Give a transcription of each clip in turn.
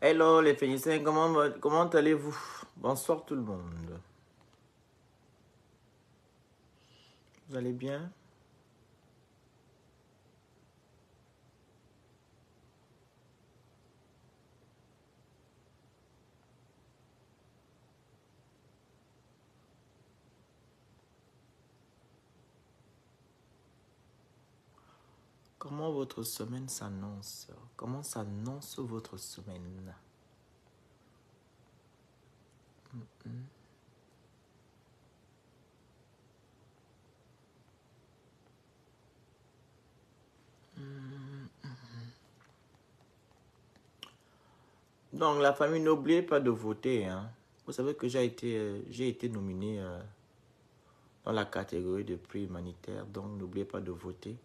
Hello les Phéniciens, comment allez-vous? Bonsoir tout le monde. Vous allez bien? Comment votre semaine s'annonce? Comment s'annonce votre semaine? Donc la famille, n'oubliez pas de voter, hein. Vous savez que j'ai été nominé dans la catégorie de prix humanitaire, donc n'oubliez pas de voter.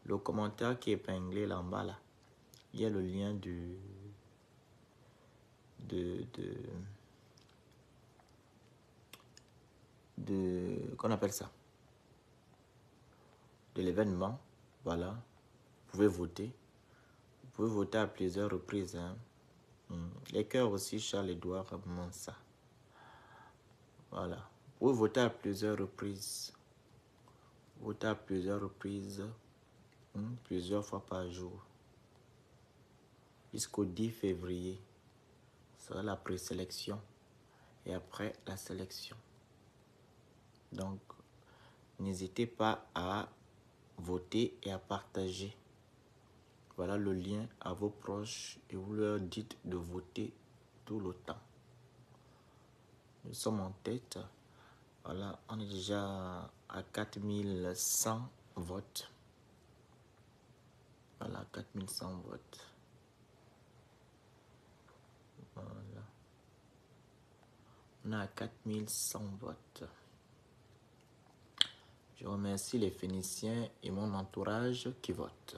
Le commentaire qui est épinglé là en bas, là, il y a le lien qu'on appelle ça, de l'événement. Voilà, vous pouvez voter. Vous pouvez voter à plusieurs reprises, hein. Les cœurs aussi, Charles-Édouard Mansa. Voilà. Vous pouvez voter à plusieurs reprises. Voter à plusieurs reprises. Plusieurs fois par jour. Jusqu'au 10 février. Ce sera la présélection. Et après, la sélection. Donc, n'hésitez pas à voter et à partager. Voilà le lien à vos proches et vous leur dites de voter tout le temps. Nous sommes en tête. Voilà, on est déjà à 4100 votes. Voilà, 4100 votes. Voilà. On est à 4100 votes. Je remercie les Phéniciens et mon entourage qui votent.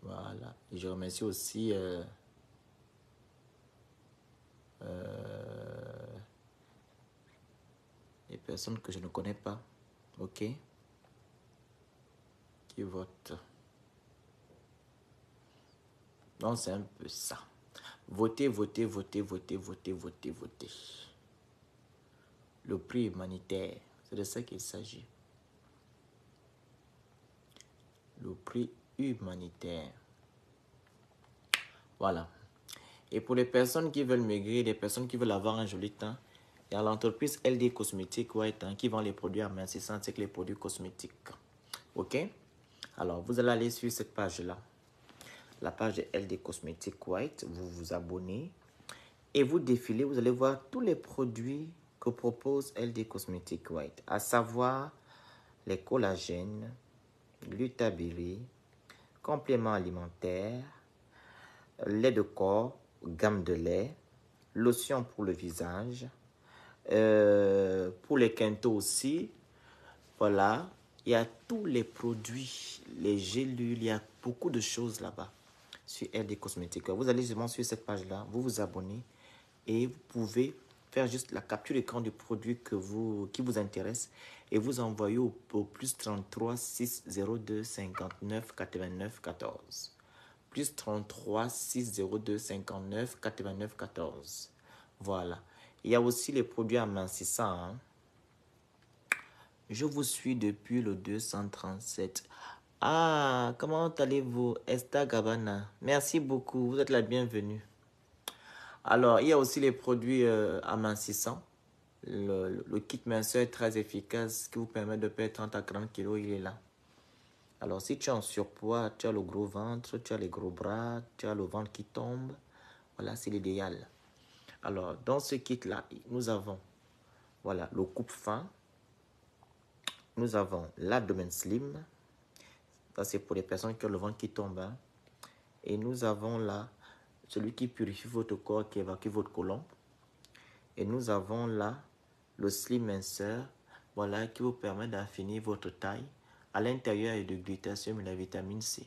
Voilà. Et je remercie aussi les personnes que je ne connais pas. Ok? Qui votent. Donc c'est un peu ça. Votez, votez, votez, votez, votez, votez, votez. Le prix humanitaire, c'est de ça qu'il s'agit. Le prix humanitaire. Voilà. Et pour les personnes qui veulent maigrir, les personnes qui veulent avoir un joli teint, il y a l'entreprise LD Cosmétiques White qui vend les produits amincissants avec les produits cosmétiques. Ok? Alors, vous allez aller sur cette page-là. La page de LD Cosmétiques White. Vous vous abonnez. Et vous défilez, vous allez voir tous les produits que propose LD Cosmétiques White. À savoir les collagènes, Lutabéry, compléments alimentaires, lait de corps, gamme de lait, lotion pour le visage, pour les quintaux aussi. Voilà, il y a tous les produits, les gélules, il y a beaucoup de choses là-bas sur LD Cosmétiques. Vous allez justement sur cette page-là, vous vous abonnez et vous pouvez faire juste la capture d'écran du produit qui vous intéresse et vous envoyer au plus 33 602 59 89 14. Plus 33 602 59 89 14. Voilà. Il y a aussi les produits amincissants. Hein. Je vous suis depuis le 237. Ah, comment allez-vous, Esther Gabana? Merci beaucoup, vous êtes la bienvenue. Alors, il y a aussi les produits amincissants. Le kit minceur est très efficace qui vous permet de perdre 30 à 40 kilos, il est là. Alors, si tu es en surpoids, tu as le gros ventre, tu as les gros bras, tu as le ventre qui tombe, voilà, c'est l'idéal. Alors, dans ce kit-là, nous avons, voilà, le coupe-faim. Nous avons l'abdomen slim. Ça, c'est pour les personnes qui ont le ventre qui tombe. Hein. Et nous avons là, celui qui purifie votre corps, qui évacue votre côlon. Et nous avons là, le slim minceur, voilà, qui vous permet d'affinir votre taille. À l'intérieur, il y a du glutathium et la vitamine C.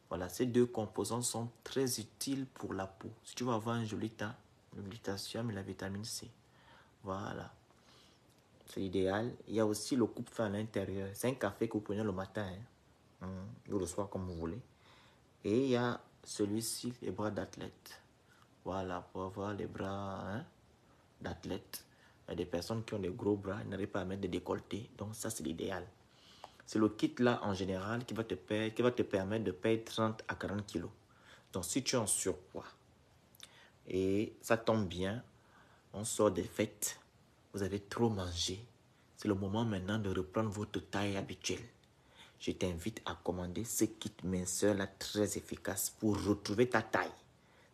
Voilà, ces deux composants sont très utiles pour la peau. Si tu veux avoir un joli teint, le glutathium et la vitamine C. Voilà. C'est idéal. Il y a aussi le coupe-faim à l'intérieur. C'est un café que vous prenez le matin, hein, ou le soir comme vous voulez. Et il y a celui-ci, les bras d'athlète. Voilà, pour avoir les bras d'athlète. Il y a des personnes qui ont des gros bras, ils n'arrivent pas à mettre des décolletés. Donc ça, c'est l'idéal. C'est le kit là, en général, qui va te permettre de perdre 30 à 40 kilos. Donc si tu es en surpoids, et ça tombe bien, on sort des fêtes, vous avez trop mangé, c'est le moment maintenant de reprendre votre taille habituelle. Je t'invite à commander ce kit minceur là très efficace pour retrouver ta taille.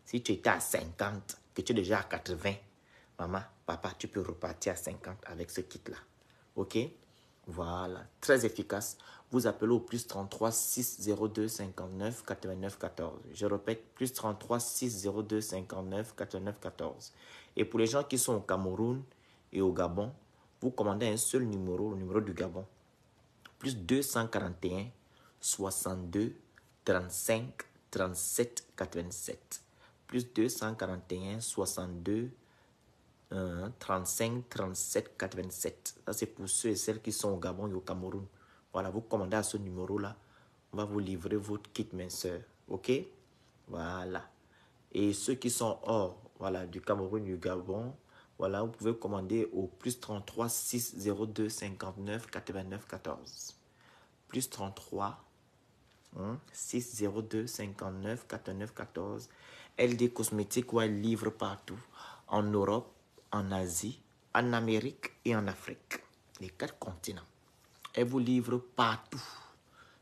Si tu étais à 50, que tu es déjà à 80, maman, papa, tu peux repartir à 50 avec ce kit là. Ok? Voilà, très efficace. Vous appelez au plus 33 602 59 89 14. Je répète, plus 33 602 59 89 14. Et pour les gens qui sont au Cameroun et au Gabon, vous commandez un seul numéro, le numéro du Gabon. Plus 241 62 35 37 87. Plus 241 62 35 37 87. Ça, c'est pour ceux et celles qui sont au Gabon et au Cameroun. Voilà, vous commandez à ce numéro-là. On va vous livrer votre kit minceur. OK? Voilà. Et ceux qui sont hors, voilà, du Cameroun et du Gabon, voilà, vous pouvez commander au plus 33 602 59 89 14. Plus 33 602 59 89 14. LD Cosmétiques, où elle livre partout. En Europe, en Asie, en Amérique et en Afrique. Les 4 continents. Elle vous livre partout,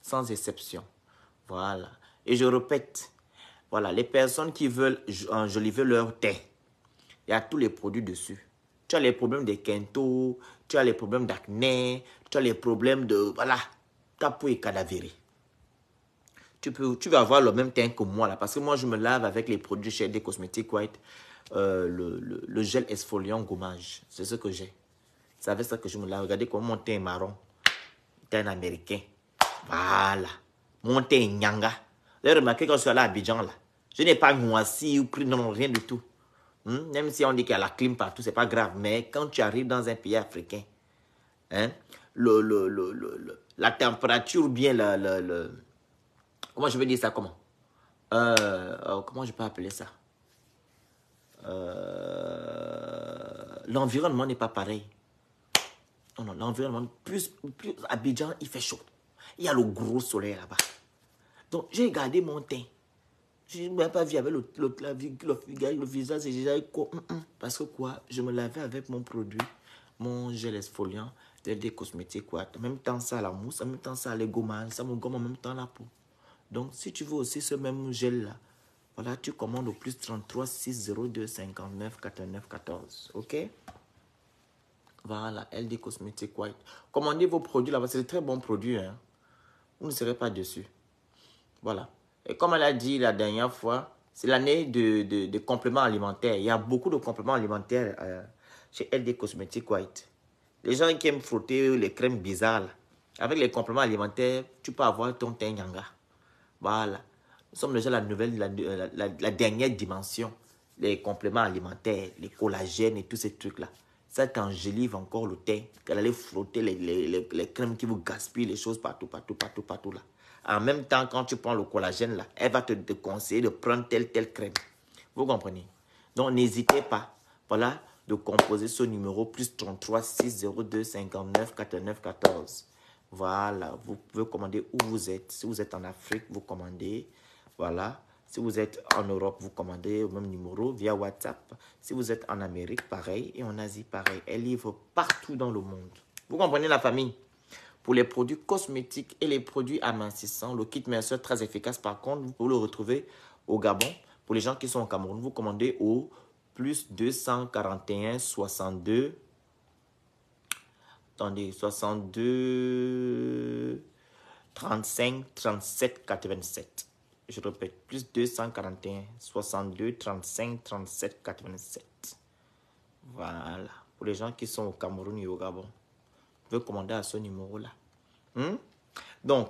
sans exception. Voilà. Et je répète, voilà, les personnes qui veulent enjoliver leur teint, il y a tous les produits dessus. Tu as les problèmes de quinto, tu as les problèmes d'acné, tu as les problèmes de, voilà, ta peau est cadavérée. Tu vas avoir le même teint que moi là, parce que moi je me lave avec les produits chez des cosmétiques white, le gel exfoliant gommage, c'est ce que j'ai. C'est avec ça que je me lave. Regardez comment mon teint est marron, teint américain. Voilà, mon teint est nyanga. Vous avez remarqué quand je suis allé à Abidjan là, je n'ai pas noirci ou pris, non, rien du tout. Même si on dit qu'il y a la clim partout, c'est pas grave, mais quand tu arrives dans un pays africain, hein, la température ou bien comment je vais dire ça, comment je peux appeler ça? L'environnement n'est pas pareil. Non, l'environnement, plus Abidjan, il fait chaud. Il y a le gros soleil là-bas. Donc, j'ai gardé mon teint. Je ne m'ai pas vu avec le visage. Parce que quoi? Je me lavais avec mon produit, mon gel exfoliant, des cosmétiques. Quoi. En même temps, ça la mousse, en même temps, ça les gommages, ça me gomme en même temps la peau. Donc, si tu veux aussi ce même gel-là, voilà, tu commandes au plus 33 602 59 89 14. OK? Voilà, LD Cosmétique White. Commandez vos produits là-bas, c'est de très bons produits. Hein. Vous ne serez pas déçus. Voilà. Et comme elle a dit la dernière fois, c'est l'année de compléments alimentaires. Il y a beaucoup de compléments alimentaires chez LD Cosmétique White. Les gens qui aiment frotter les crèmes bizarres, là, avec les compléments alimentaires, tu peux avoir ton teint yanga. Voilà. Nous sommes déjà la dernière dimension. Les compléments alimentaires, les collagènes et tous ces trucs-là. Ça t'enjolive encore le teint. Qu'elle allait frotter les crèmes qui vous gaspillent les choses partout là. En même temps, quand tu prends le collagène là, elle va te conseiller de prendre telle crème. Vous comprenez? Donc, n'hésitez pas, voilà, de composer ce numéro plus 33 602 59 89 14. Voilà, vous pouvez commander où vous êtes. Si vous êtes en Afrique, vous commandez. Voilà. Si vous êtes en Europe, vous commandez au même numéro via WhatsApp. Si vous êtes en Amérique, pareil. Et en Asie, pareil. Elle livre partout dans le monde. Vous comprenez la famille? Pour les produits cosmétiques et les produits amincissants, le kit minceur très efficace. Par contre, vous pouvez le retrouver au Gabon. Pour les gens qui sont au Cameroun, vous commandez au plus 241 62. Attendez, 62 35 37 87. Je répète, plus 241 62 35 37 87. Voilà. Pour les gens qui sont au Cameroun et au Gabon, vous pouvez commander à ce numéro-là. Donc,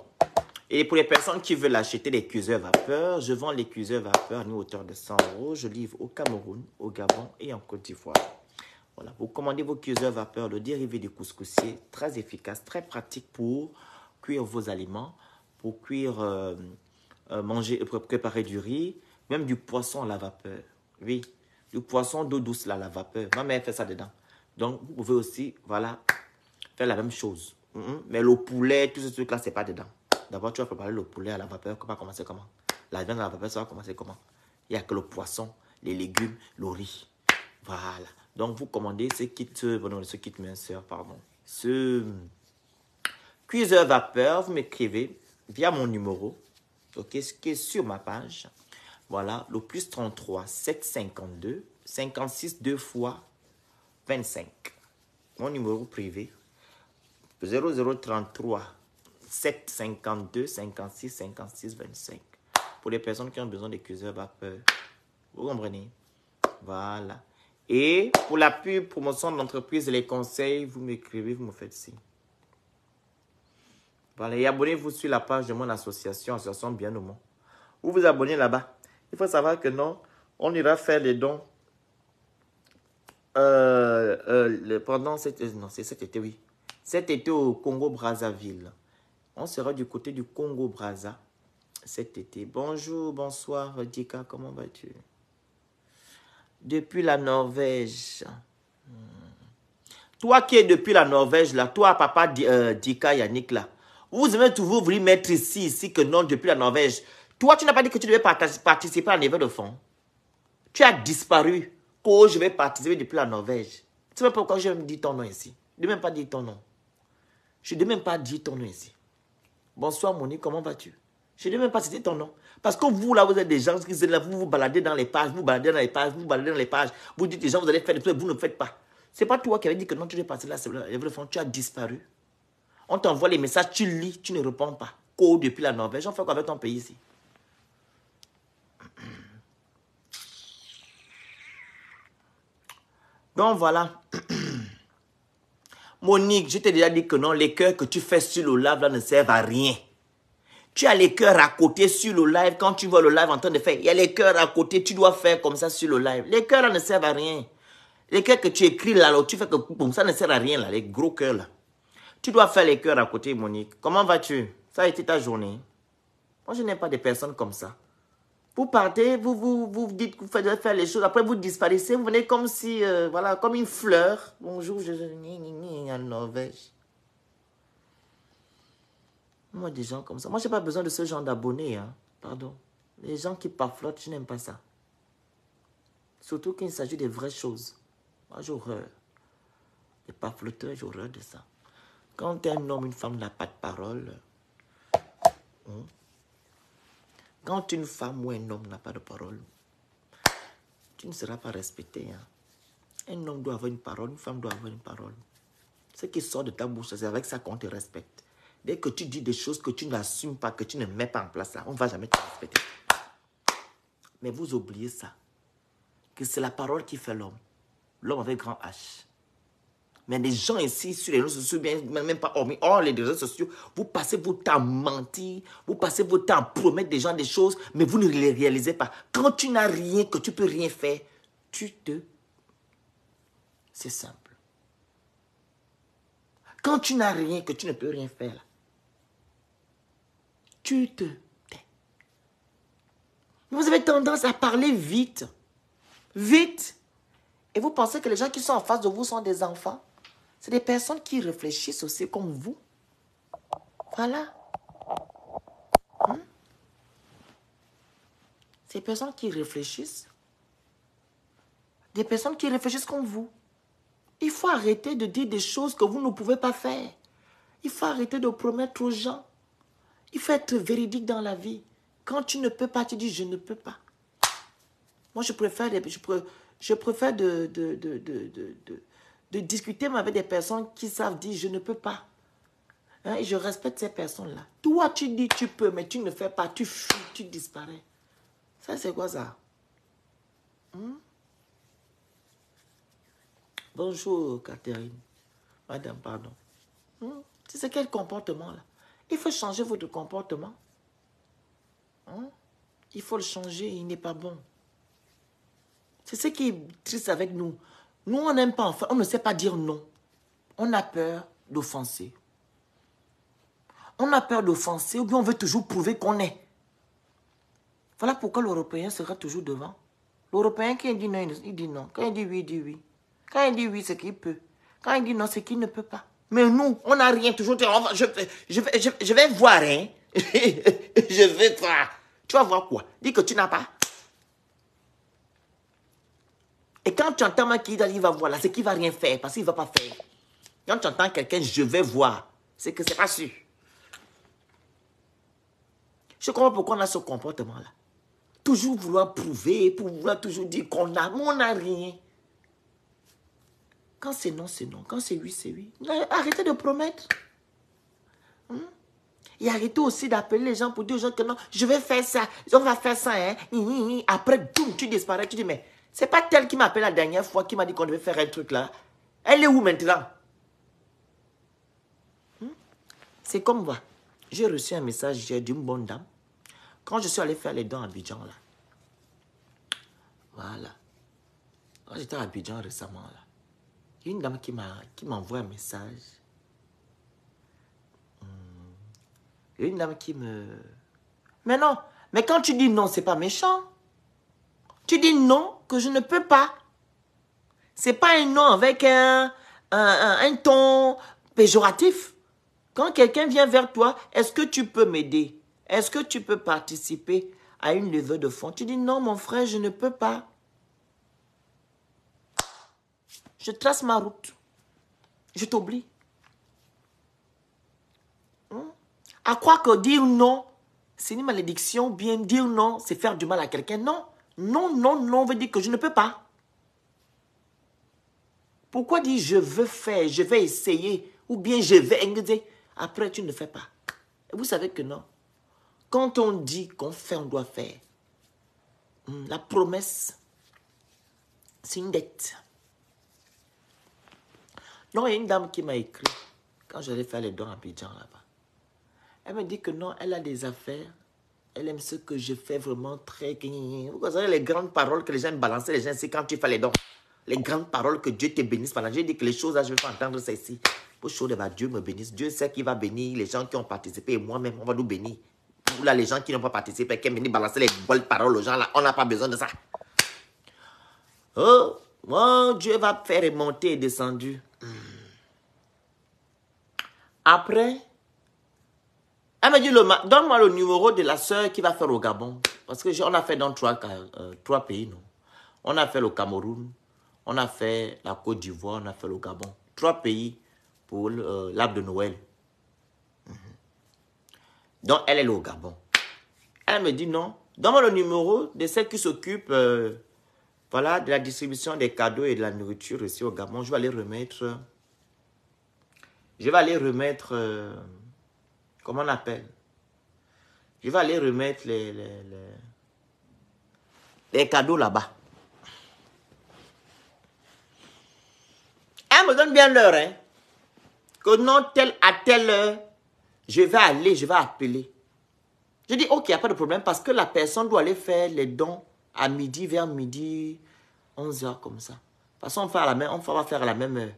et pour les personnes qui veulent acheter des cuiseurs vapeur, je vends les cuiseurs vapeur à une hauteur de 100 €. Je livre au Cameroun, au Gabon et en Côte d'Ivoire. Voilà, vous commandez vos cuiseurs vapeur, le dérivé du couscoussier, très efficace, très pratique pour cuire vos aliments, pour cuire manger, préparer du riz, même du poisson à la vapeur. Oui, du poisson d'eau douce là, à la vapeur. Ma mère fait ça dedans. Donc, vous pouvez aussi, voilà, faire la même chose. Mais le poulet, tout ce truc-là, c'est pas dedans. D'abord, tu vas préparer le poulet à la vapeur. Ça va commencer comment? La viande à la vapeur, ça va commencer comment? Il n'y a que le poisson, les légumes, le riz. Voilà. Donc, vous commandez ce kit minceur, pardon. Ce cuiseur vapeur, vous m'écrivez via mon numéro, ok, ce qui est sur ma page. Voilà, le plus 33 752 56 2 fois 25. Mon numéro privé, 0033 752 56 56 25. Pour les personnes qui ont besoin de cuiseurs vapeur. Vous comprenez? Voilà. Et pour la pub, promotion de l'entreprise et les conseils, vous m'écrivez, vous me faites signe. Voilà. Et abonnez-vous sur la page de mon association, Association Bien au Monde. Vous vous abonnez là-bas. Il faut savoir que non, on ira faire les dons pendant cet été, oui. Cet été au Congo-Brazzaville. On sera du côté du Congo-Brazza cet été. Bonjour, bonsoir, Dika, comment vas-tu? Depuis la Norvège. Toi qui es depuis la Norvège, là, toi, papa Dika, Yannick, là, vous aimez toujours vous mettre ici, que non, depuis la Norvège. Toi, tu n'as pas dit que tu devais participer à un événement de fond. Tu as disparu. Oh, je vais participer depuis la Norvège. Tu sais pas pourquoi je me dis ton nom ici. Je ne vais même pas dire ton nom. Je ne vais même pas dire ton nom ici. Bonsoir, Monique, comment vas-tu? Je ne vais même pas citer ton nom. Parce que vous, là, vous êtes des gens qui sont là, vous vous baladez dans les pages, vous baladez dans les pages, vous baladez dans les pages. Vous dites des gens, vous allez faire des trucs, vous ne faites pas. Ce n'est pas toi qui avais dit que non, tu devais passer là, tu as disparu. On t'envoie les messages, tu lis, tu ne réponds pas. Quoi depuis la Norvège, on fait quoi avec ton pays ici? Donc voilà. Monique, je t'ai déjà dit que non, les cœurs que tu fais sur le live là ne servent à rien. Tu as les cœurs à côté sur le live. Quand tu vois le live en train de faire, il y a les cœurs à côté. Tu dois faire comme ça sur le live. Les cœurs là ne servent à rien. Les cœurs que tu écris là, tu fais que comme ça ne sert à rien là. Les gros cœurs là. Tu dois faire les cœurs à côté, Monique. Comment vas-tu? Ça a été ta journée? Moi, je n'aime pas des personnes comme ça. Vous partez, vous dites que vous faites faire les choses. Après, vous disparaissez. Vous venez comme si, voilà, comme une fleur. Bonjour, je suis en Norvège. Moi, des gens comme ça. Moi, je n'ai pas besoin de ce genre d'abonnés. Hein. Pardon. Les gens qui parflotent, je n'aime pas ça. Surtout qu'il s'agit de vraies choses. Moi, j'ai horreur. Les parfloteurs, j'ai horreur de ça. Quand un homme, une femme n'a pas de parole, quand une femme ou un homme n'a pas de parole, tu ne seras pas respecté. Hein. Un homme doit avoir une parole, une femme doit avoir une parole. Ce qui sort de ta bouche, c'est avec ça qu'on te respecte. Dès que tu dis des choses que tu n'assumes pas, que tu ne mets pas en place, là, on ne va jamais te respecter. Mais vous oubliez ça. Que c'est la parole qui fait l'homme. L'homme avec grand H. Mais les gens ici, sur les réseaux sociaux, même pas hormis, hors les réseaux sociaux, vous passez votre temps à mentir, vous passez votre temps à promettre des gens des choses, mais vous ne les réalisez pas. Quand tu n'as rien, que tu ne peux rien faire, c'est simple. Quand tu n'as rien, que tu ne peux rien faire, tu te tais. Vous avez tendance à parler vite. Vite. Et vous pensez que les gens qui sont en face de vous sont des enfants? C'est des personnes qui réfléchissent aussi comme vous. Voilà. Ces personnes qui réfléchissent. Des personnes qui réfléchissent comme vous. Il faut arrêter de dire des choses que vous ne pouvez pas faire. Il faut arrêter de promettre aux gens. Il faut être véridique dans la vie. Quand tu ne peux pas, tu dis je ne peux pas. Moi, je préfère de discuter avec des personnes qui savent dire je ne peux pas. Hein, et je respecte ces personnes-là. Toi, tu dis tu peux, mais tu ne fais pas, tu fuis, tu disparais. Ça, c'est quoi ça? Bonjour, Catherine. Madame, pardon. C'est quel comportement là? Il faut changer votre comportement. Il faut le changer, il n'est pas bon. C'est ce qui est triste avec nous. Nous, on n'aime pas, enfin, on ne sait pas dire non. On a peur d'offenser. On a peur d'offenser ou bien on veut toujours prouver qu'on est. Voilà pourquoi l'Européen sera toujours devant. L'Européen, quand il dit non, il dit non. Quand il dit oui, il dit oui. Quand il dit oui, c'est qu'il peut. Quand il dit non, c'est qu'il ne peut pas. Mais nous, on n'a rien. Toujours, je vais voir, hein. Je vais voir. Tu vas voir quoi? Dis que tu n'as pas. Et quand tu entends qui il va voir là, c'est qu'il ne va rien faire parce qu'il ne va pas faire. Quand tu entends quelqu'un, je vais voir, c'est que ce n'est pas sûr. Je comprends pourquoi on a ce comportement-là. Toujours vouloir prouver, pour vouloir toujours dire qu'on a, mais on n'a rien. Quand c'est non, c'est non. Quand c'est oui, c'est oui. Arrêtez de promettre. Et arrêtez aussi d'appeler les gens pour dire aux gens que non, je vais faire ça, on va faire ça. Hein. Après, boum, tu disparais. Tu dis, mais c'est pas tel qui m'a appelé la dernière fois qui m'a dit qu'on devait faire un truc là. Elle est où maintenant? C'est comme moi. J'ai reçu un message d'une bonne dame. Quand je suis allé faire les dents à Abidjan, là. Voilà. Quand j'étais à Abidjan récemment, là. Il y a une dame qui m'envoie un message. Il y a une dame qui me... Mais non. Mais quand tu dis non, c'est pas méchant. Tu dis non, que je ne peux pas. C'est pas un non avec un ton péjoratif. Quand quelqu'un vient vers toi, est-ce que tu peux m'aider? Est-ce que tu peux participer à une levée de fonds? Tu dis non, mon frère, je ne peux pas. Je trace ma route. Je t'oublie. À croire que dire non, c'est une malédiction, bien dire non, c'est faire du mal à quelqu'un. Non, non, non, non veut dire que je ne peux pas. Pourquoi dire je veux faire, je vais essayer, ou bien je vais... Après, tu ne fais pas. Et vous savez que non. Quand on dit qu'on fait, on doit faire. La promesse, c'est une dette. Non, il y a une dame qui m'a écrit, quand j'allais faire les dons à Abidjan là-bas. Elle me dit que non, elle a des affaires. Elle aime ce que je fais vraiment très... Vous savez, les grandes paroles que les gens balancent, les gens, c'est quand tu fais les dons. Les grandes paroles que Dieu te bénisse. Pendant j'ai dit que les choses là, je vais pas entendre ça ici. Pour chose, Dieu me bénisse. Dieu sait qu'il va bénir les gens qui ont participé et moi-même, on va nous bénir. Pour là, les gens qui n'ont pas participé, qui viennent balancer les bonnes paroles aux gens là, on n'a pas besoin de ça. Oh, mon Dieu va faire remonter et descendu. Après, elle me dit, donne-moi le numéro de la soeur qui va faire au Gabon. Parce que on a fait dans trois pays, non? On a fait le Cameroun, on a fait la Côte d'Ivoire, on a fait le Gabon. 3 pays pour l'arbre de Noël. Donc, elle est au Gabon. Elle me dit non. Donne-moi le numéro de celle qui s'occupe voilà, de la distribution des cadeaux et de la nourriture ici au Gabon. Je vais aller remettre... comment on appelle? Je vais aller remettre les cadeaux là-bas. Elle me donne bien l'heure, hein. Que non, à telle heure, je vais appeler. Je dis, ok, il n'y a pas de problème parce que la personne doit aller faire les dons à midi, vers midi, 11h comme ça. De toute façon, on va faire à la même heure.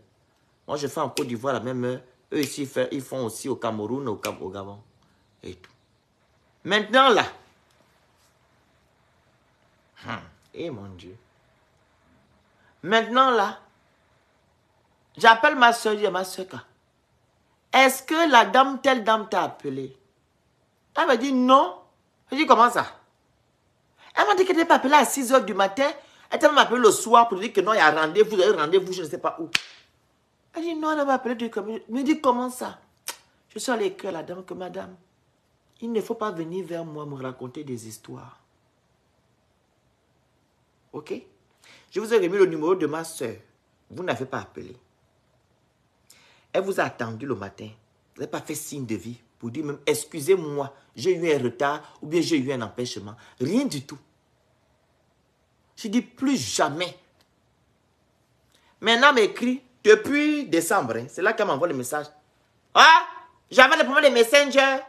Moi, je fais en Côte d'Ivoire à la même heure. Eux ici, ils font aussi au Cameroun, au Gabon. Et tout. Maintenant, là. Eh mon Dieu. Maintenant, là. J'appelle ma soeur, je dis à ma soeur, est-ce que la dame, telle dame t'a appelé? Elle m'a dit non. Je dis comment ça? Elle m'a dit qu'elle n'était pas appelée à 6h du matin. Elle t'a même appelé le soir pour dire que non, il y a rendez-vous, vous avez rendez-vous, je ne sais pas où. Elle dit non, elle m'a appelé du commun. Je me dis comment ça? Je suis allé écrire à la dame que madame, il ne faut pas venir vers moi me raconter des histoires. Ok? Je vous ai remis le numéro de ma soeur. Vous n'avez pas appelé. Elle vous a attendu le matin. Vous n'avez pas fait signe de vie pour dire même excusez-moi, j'ai eu un retard ou bien j'ai eu un empêchement. Rien du tout. Je dis plus jamais. Maintenant, elle m'écrit depuis décembre. Hein, c'est là qu'elle m'envoie le message. Ah, j'avais le problème des messengers.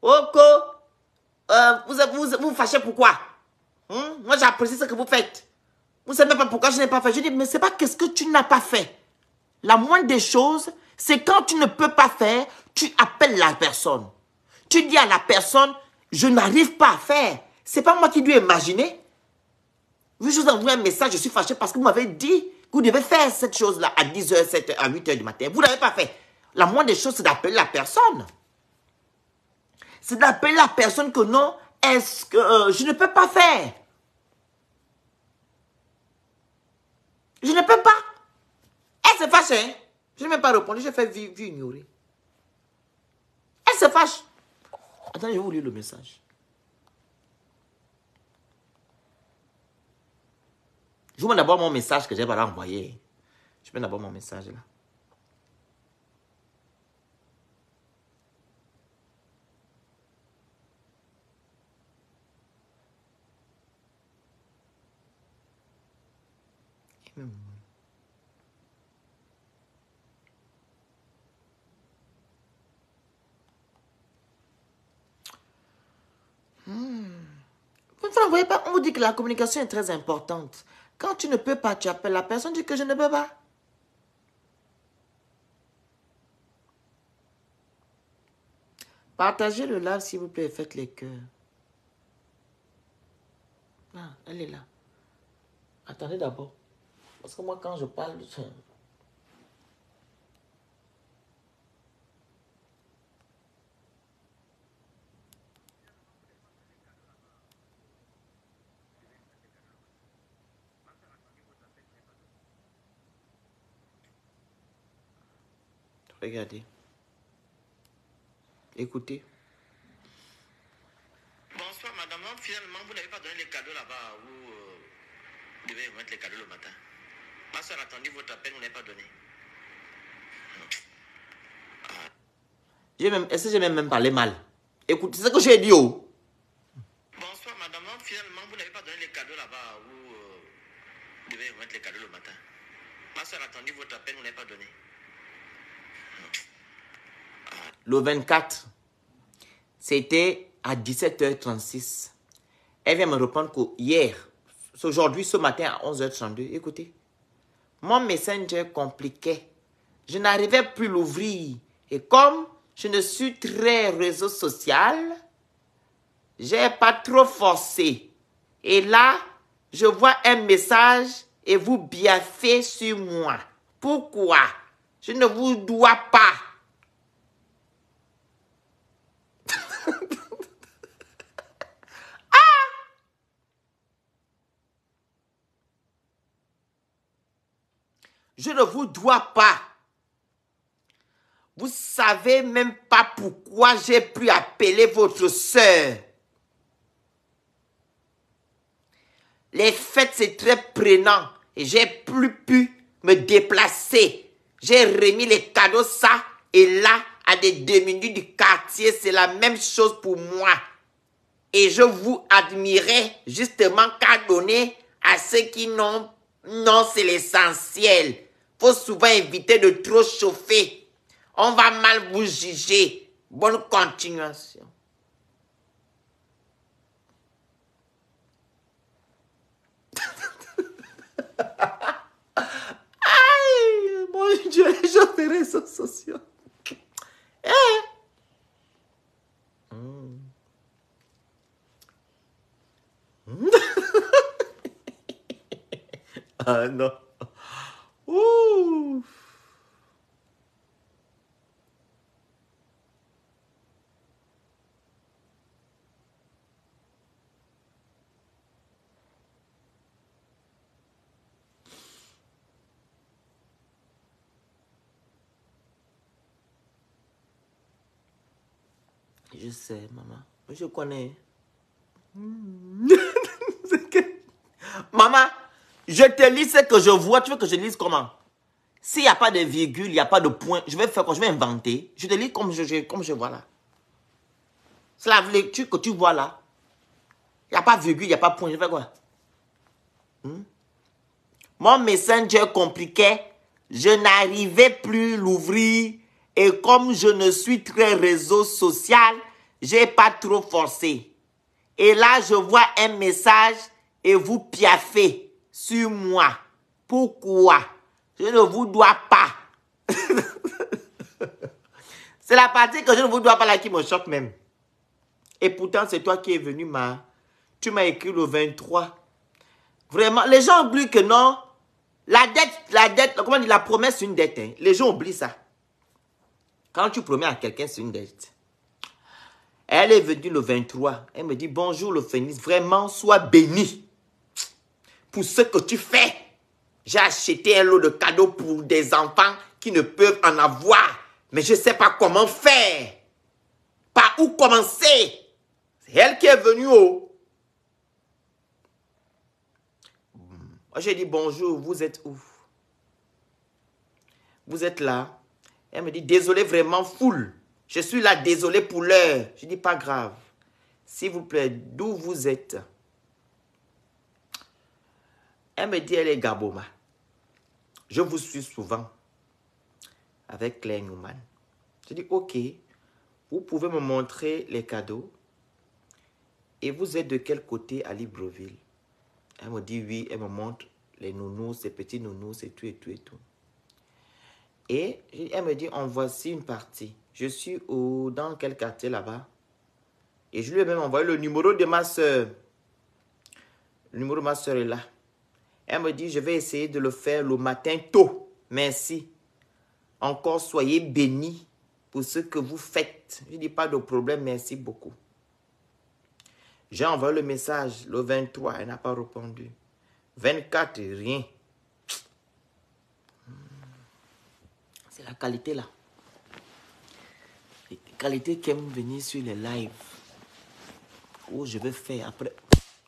Ok. Vous fâchez pourquoi? Moi, j'apprécie ce que vous faites. Vous ne savez même pas pourquoi je n'ai pas fait. Je dis, mais ce n'est pas qu'est-ce que tu n'as pas fait. La moindre des choses, c'est quand tu ne peux pas faire, tu appelles la personne. Tu dis à la personne, je n'arrive pas à faire. C'est pas moi qui dois imaginer. Je vous envoie un message, je suis fâché parce que vous m'avez dit que vous devez faire cette chose-là à 10h, 7h, à 8h du matin. Vous ne l'avez pas fait. La moindre des choses, c'est d'appeler la personne. C'est d'appeler la personne que non, est-ce que je ne peux pas faire. Je ne peux pas. Elle se fâche, hein? Je n'ai même pas répondu, j'ai fait vie ignorée. Elle se fâche. Attends, je vais vous lire le message. Je vous mets d'abord mon message que j'ai pas envoyé. Je mets d'abord mon message là. Vous ne voyez pas, on vous dit que la communication est très importante. Quand tu ne peux pas, tu appelles la personne, tu dis que je ne peux pas. Partagez le live s'il vous plaît, faites les cœurs. Ah, elle est là. Attendez d'abord. Parce que moi, quand je parle... Regardez. Écoutez. Bonsoir, madame. Finalement, vous n'avez pas donné les cadeaux là-bas où vous devez mettre les cadeaux le matin. Ma soeur a attendu votre appel, vous n'avez pas donné. Est-ce que j'ai même parlé mal? Écoutez, c'est ce que j'ai dit. Oh. Bonsoir, madame. Finalement, vous n'avez pas donné les cadeaux là-bas où vous devez mettre les cadeaux le matin. Ma soeur a attendu votre appel, vous n'avez pas donné. Le 24, c'était à 17h36. Elle vient me répondre que hier, aujourd'hui, ce matin à 11h32, écoutez, mon messenger compliqué. Je n'arrivais plus à l'ouvrir. Et comme je ne suis très réseau social, j'ai pas trop forcé. Et là, je vois un message et vous biaffez sur moi. Pourquoi? Je ne vous dois pas. Je ne vous dois pas. Vous savez même pas pourquoi j'ai pu appeler votre soeur. Les fêtes, c'est très prenant. Et j'ai plus pu me déplacer. J'ai remis les cadeaux, ça. Et là, à des démunis du quartier, c'est la même chose pour moi. Et je vous admirais justement qu'à donner à ceux qui n'ont. Non, c'est l'essentiel. Faut souvent éviter de trop chauffer. On va mal vous juger. Bonne continuation. Aïe, mon Dieu, les gens des réseaux sociaux. Ah non. Ouh. Je sais, maman. Je connais. Maman, je te lis ce que je vois. Tu veux que je lise comment? S'il n'y a pas de virgule, il n'y a pas de point, je vais faire quoi? Je vais inventer. Je te lis comme je vois là. C'est la lecture que tu vois là. Il n'y a pas de virgule, il n'y a pas de point. Je fais quoi? Mon messenger compliqué. Je n'arrivais plus à l'ouvrir. Et comme je ne suis très réseau social, j'ai pas trop forcé. Et là, je vois un message et vous piaffez sur moi. Pourquoi? Je ne vous dois pas. C'est la partie que je ne vous dois pas là qui me choque même. Et pourtant, c'est toi qui es venu, Tu m'as écrit le 23. Vraiment, les gens oublient que non. La dette, comment dire, la promesse, c'est une dette. Hein. Les gens oublient ça. Quand tu promets à quelqu'un, c'est une dette. Elle est venue le 23. Elle me dit, bonjour le phénix, vraiment, sois béni pour ce que tu fais. J'ai acheté un lot de cadeaux pour des enfants qui ne peuvent en avoir. Mais je ne sais pas comment faire. Par où commencer. C'est elle qui est venue. Oh. Moi, j'ai dit, bonjour, vous êtes où? Vous êtes là? Elle me dit, désolé vraiment, full. Je suis là, désolé pour l'heure. Je dis, pas grave. S'il vous plaît, d'où vous êtes? Elle me dit, elle est Gaboma. Je vous suis souvent avec Claire Newman. Je dis, ok, vous pouvez me montrer les cadeaux. Et vous êtes de quel côté à Libreville? Elle me dit, oui, elle me montre les nounous, ces petits nounous, et tout, et tout, et tout. Et elle me dit, en voici une partie. Je suis dans quel quartier là-bas? Et je lui ai même envoyé le numéro de ma soeur. Le numéro de ma soeur est là. Elle me dit, je vais essayer de le faire le matin tôt. Merci. Encore soyez bénis pour ce que vous faites. Je dis, pas de problème, merci beaucoup. J'ai envoyé le message le 23, elle n'a pas répondu. 24, rien. C'est la qualité là. La qualité qui aime venir sur les lives. Où je vais faire après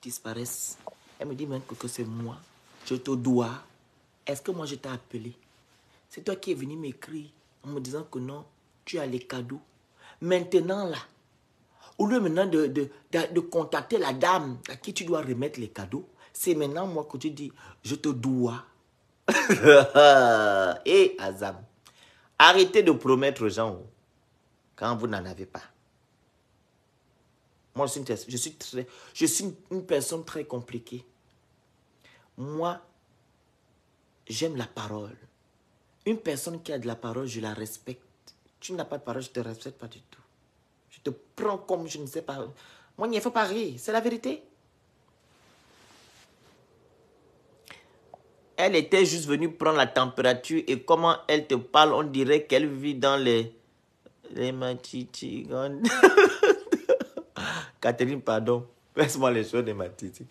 disparaissent. Elle me dit même que c'est moi. Je te dois. Est-ce que moi je t'ai appelé? C'est toi qui es venu m'écrire en me disant que non, tu as les cadeaux. Maintenant là, au lieu maintenant de contacter la dame à qui tu dois remettre les cadeaux, c'est maintenant moi que tu dis, je te dois. Et Azam, arrêtez de promettre aux gens quand vous n'en avez pas. Moi, je suis une personne très compliquée. Moi, j'aime la parole. Une personne qui a de la parole, je la respecte. Tu n'as pas de parole, je ne te respecte pas du tout. Je te prends comme je ne sais pas. Moi, il ne faut pas rire. C'est la vérité. Elle était juste venue prendre la température et comment elle te parle, on dirait qu'elle vit dans les matitis. Catherine, pardon. Laisse-moi les choses de matitis.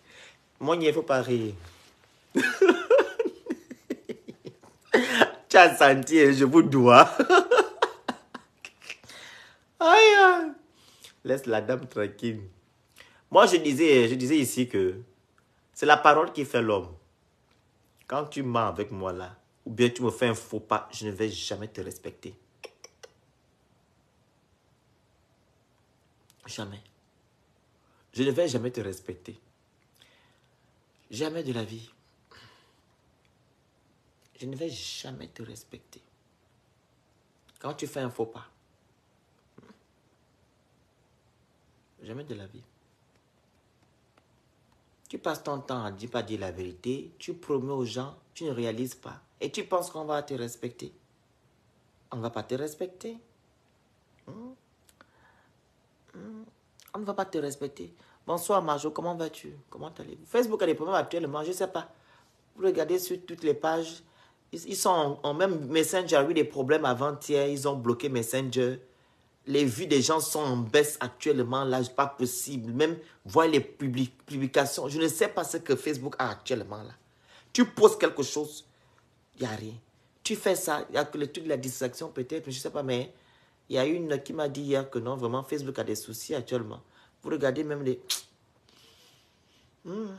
Moi, il ne faut pas rire. Tu as senti, je vous dois. Aïe. Laisse la dame tranquille. Moi, je disais ici que c'est la parole qui fait l'homme. Quand tu mens avec moi là, ou bien tu me fais un faux pas, je ne vais jamais te respecter. Jamais. Je ne vais jamais te respecter. Jamais de la vie. Je ne vais jamais te respecter. Quand tu fais un faux pas. Jamais de la vie. Tu passes ton temps à ne pas dire la vérité. Tu promets aux gens, tu ne réalises pas. Et tu penses qu'on va te respecter. On ne va pas te respecter. On ne va pas te respecter. Bonsoir Marjo, comment vas-tu? Comment allez-vous? Facebook a des problèmes actuellement, je ne sais pas. Vous regardez sur toutes les pages. Ils sont en même Messenger, eu des problèmes avant-hier. Ils ont bloqué Messenger. Les vues des gens sont en baisse actuellement. Là, c'est pas possible. Même voir les publications. Je ne sais pas ce que Facebook a actuellement là. Tu poses quelque chose, il n'y a rien. Tu fais ça, il y a que le truc de la distraction peut-être, je ne sais pas, mais il y a une qui m'a dit hier que non, vraiment, Facebook a des soucis actuellement. Vous regardez même les... Je ne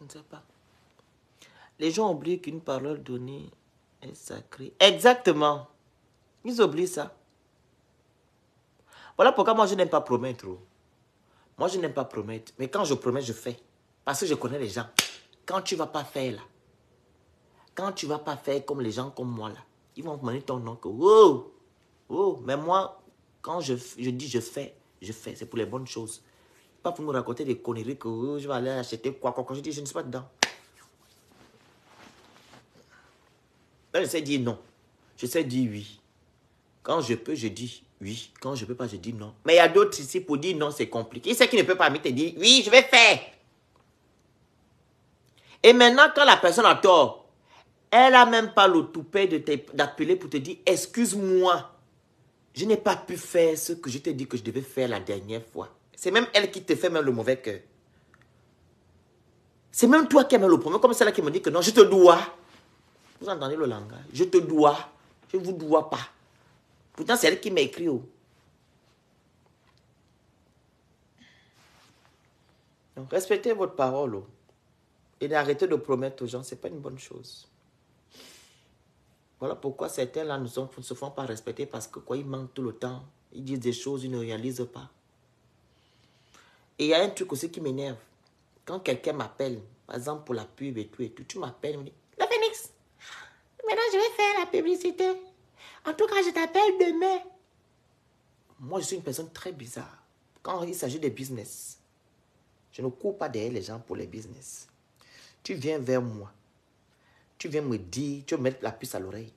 sais pas. Les gens oublient qu'une parole donnée est sacrée. Exactement. Ils oublient ça. Voilà pourquoi moi, je n'aime pas promettre. Moi, je n'aime pas promettre. Mais quand je promets, je fais. Parce que je connais les gens. Quand tu ne vas pas faire là, quand tu ne vas pas faire comme les gens comme moi là, ils vont demander ton nom que oh, oh. Mais moi, quand je dis je fais. C'est pour les bonnes choses. Pas pour me raconter des conneries que oh, je vais aller acheter quoi. Je dis je ne suis pas dedans. Là, je sais dire non. Je sais dire oui. Quand je peux, je dis. Oui, quand je ne peux pas, je dis non. Mais il y a d'autres ici, pour dire non, c'est compliqué. Il sait qu'il ne peut pas, mais il te dit, oui, je vais faire. Et maintenant, quand la personne a tort, elle n'a même pas le toupet d'appeler pour te dire, excuse-moi, je n'ai pas pu faire ce que je t'ai dit que je devais faire la dernière fois. C'est même elle qui te fait même le mauvais cœur. C'est même toi qui as même le problème, comme celle-là qui me dit que non, je te dois. Vous entendez le langage? Je te dois. Je ne vous dois pas. Pourtant, c'est elle qui m'a écrit. Oh. Donc, respectez votre parole. Oh. Et arrêtez de promettre aux gens, ce n'est pas une bonne chose. Voilà pourquoi certains là ne se font pas respecter parce que quoi, ils manquent tout le temps. Ils disent des choses, ils ne réalisent pas. Et il y a un truc aussi qui m'énerve. Quand quelqu'un m'appelle, par exemple pour la pub et tout, tu m'appelles, tu me dis, le Phoenix, maintenant je vais faire la publicité. En tout cas, je t'appelle demain. Moi, je suis une personne très bizarre. Quand il s'agit de business, je ne cours pas derrière les gens pour les business. Tu viens vers moi. Tu viens me dire, tu veux mettre la puce à l'oreille.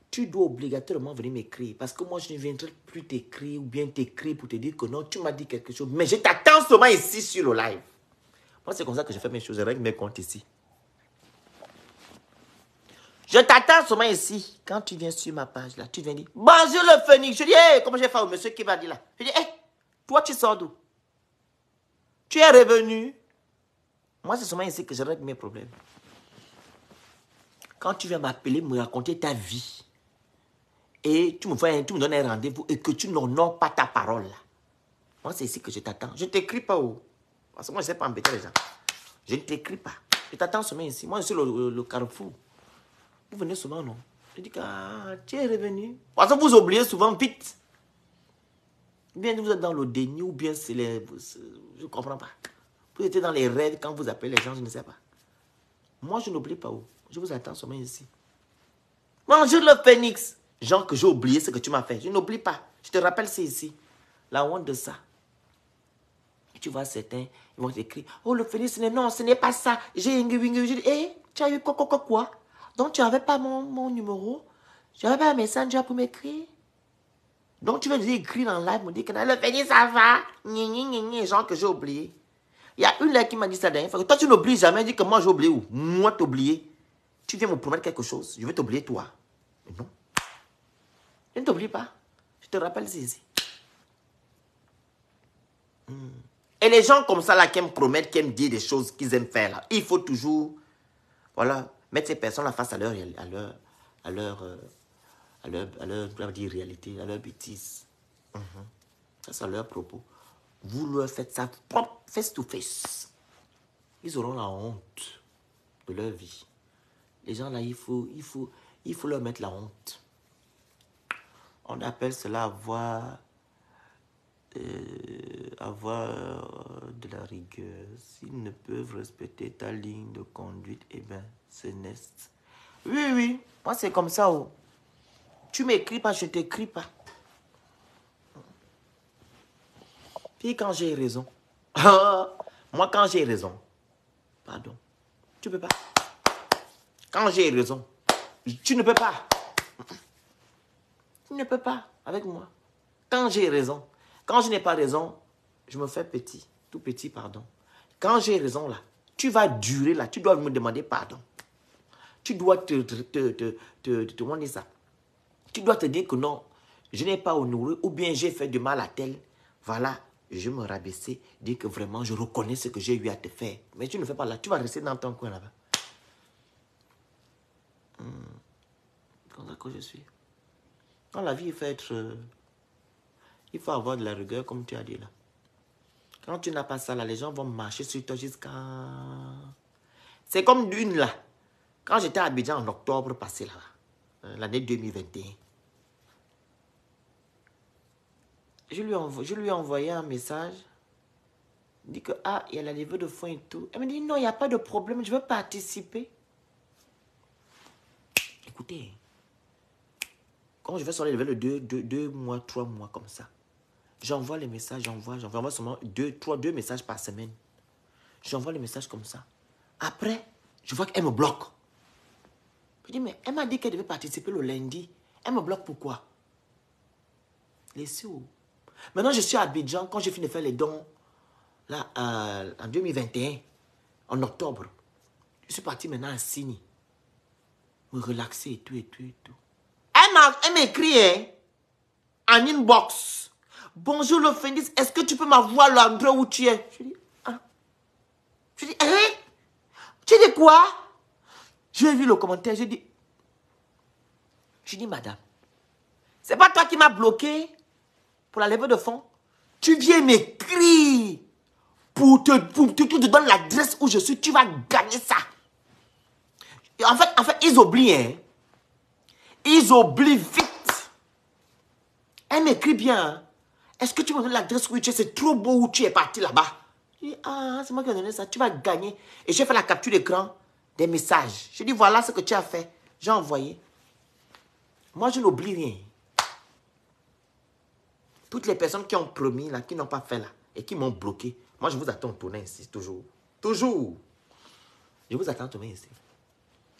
Tu dois obligatoirement venir m'écrire. Parce que moi, je ne viendrai plus t'écrire ou bien t'écrire pour te dire que non, tu m'as dit quelque chose. Mais je t'attends seulement ici sur le live. Moi, c'est comme ça que je fais mes choses. Je règle mes comptes ici. Je t'attends seulement ici. Quand tu viens sur ma page là, tu viens dire, bonjour le Phoenix. Je dis, hey, comment j'ai fait au monsieur qui m'a dit là? Je dis, hey, toi, tu sors d'où? Tu es revenu. Moi, c'est seulement ici que je règle mes problèmes. Quand tu viens m'appeler, me raconter ta vie, et tu me donnes un rendez-vous et que tu n'honores pas ta parole là. Moi, c'est ici que je t'attends. Je ne t'écris pas où. Parce que moi, je ne sais pas embêter les gens. Je ne t'écris pas. Je t'attends seulement ici. Moi, je suis le carrefour. Vous venez souvent, non? Je dis que tu es revenu. Parce que vous oubliez souvent vite. Ou bien vous êtes dans le déni, ou bien c'est les... Je ne comprends pas. Vous étiez dans les rêves quand vous appelez les gens, je ne sais pas. Moi, je n'oublie pas où. Je vous attends seulement ici. Bonjour le Phoenix. Jean, que j'ai oublié ce que tu m'as fait. Je n'oublie pas. Je te rappelle, c'est ici. La honte de ça. Et tu vois, certains, ils vont t'écrire, oh le Phoenix, non, ce n'est pas ça. J'ai dit, hé, tu as eu quoi? Donc tu n'avais pas mon numéro. Tu n'avais pas un messenger pour m'écrire. Donc tu vas dire écrire en live, me dire que le Phoenix, ça va. Jean, que j'ai oublié. Il y a une là qui m'a dit ça dernière fois. Toi, tu n'oublies jamais. Elle dit que moi, j'ai oublié où? Moi, t'oublier. Tu viens me promettre quelque chose. Je vais t'oublier, toi. Mais non. Je ne t'oublie pas. Je te rappelle, c'est ici. Et les gens comme ça, là, qui aiment promettre, qui aiment dire des choses qu'ils aiment faire, là, il faut toujours, voilà, mettre ces personnes-là face à leur dire, réalité, à leur bêtise. Ça, c'est leur propos. Vous leur faites ça propre, face to face. Ils auront la honte de leur vie. Les gens là, il faut leur mettre la honte. On appelle cela avoir de la rigueur. S'ils ne peuvent respecter ta ligne de conduite, eh bien, c'est nest. Oui, oui, moi c'est comme ça. Oh. Tu m'écris pas, je t'écris pas. Puis quand j'ai raison. Moi, quand j'ai raison. Pardon. Tu peux pas. Quand j'ai raison. Tu ne peux pas. Tu ne peux pas avec moi. Quand j'ai raison. Quand je n'ai pas raison, je me fais petit. Tout petit, pardon. Quand j'ai raison, là, tu vas durer, là. Tu dois me demander pardon. Tu dois comment dire ça? Tu dois te dire que non, je n'ai pas honoré ou bien j'ai fait du mal à tel. Voilà, je me rabaisser, dire que vraiment, je reconnais ce que j'ai eu à te faire. Mais tu ne fais pas là. Tu vas rester dans ton coin là-bas. Comme ça que je suis. Dans la vie, il faut être... il faut avoir de la rigueur, comme tu as dit là. Quand tu n'as pas ça là, les gens vont marcher sur toi jusqu'à... C'est comme d'une là. Quand j'étais à Abidjan en octobre passé là, l'année 2021, je lui ai envoyé un message. Il dit que, ah, il y a la levée de fonds et tout. Elle me dit, non, il n'y a pas de problème, je veux participer. Écoutez, quand je vais sur la levée de 2 mois, 3 mois comme ça, j'envoie les messages, j'envoie seulement 2 messages par semaine. J'envoie les messages comme ça. Après, je vois qu'elle me bloque. Je dis, mais elle m'a dit qu'elle devait participer le lundi. Elle me bloque pourquoi? Laissez où? Maintenant, je suis à Abidjan. Quand j'ai fini de faire les dons, là, en 2021, en octobre, je suis parti maintenant à Sini. Me relaxer et tout, et tout, et tout. Elle m'écrit, hein, en inbox. Bonjour, le Phoenix, est-ce que tu peux m'avoir l'endroit où tu es? Je dis, ah. Je dis, hein? Tu dis quoi? J'ai vu le commentaire, j'ai dit, madame, c'est pas toi qui m'as bloqué pour la levée de fonds? Tu viens m'écrire pour te donner l'adresse où je suis, tu vas gagner ça. Et en fait, ils oublient, hein. Ils oublient vite. Elle m'écrit bien, hein. Est-ce que tu me donnes l'adresse où tu es? C'est trop beau où tu es parti là-bas. Je dis, ah, c'est moi qui ai donné ça, tu vas gagner. Et j'ai fait la capture d'écran des messages. Je dis, voilà ce que tu as fait. J'ai envoyé. Moi, je n'oublie rien. Toutes les personnes qui ont promis, là, qui n'ont pas fait, là, et qui m'ont bloqué, moi, je vous attends tourner ici, toujours. Toujours. Je vous attends tourner ici.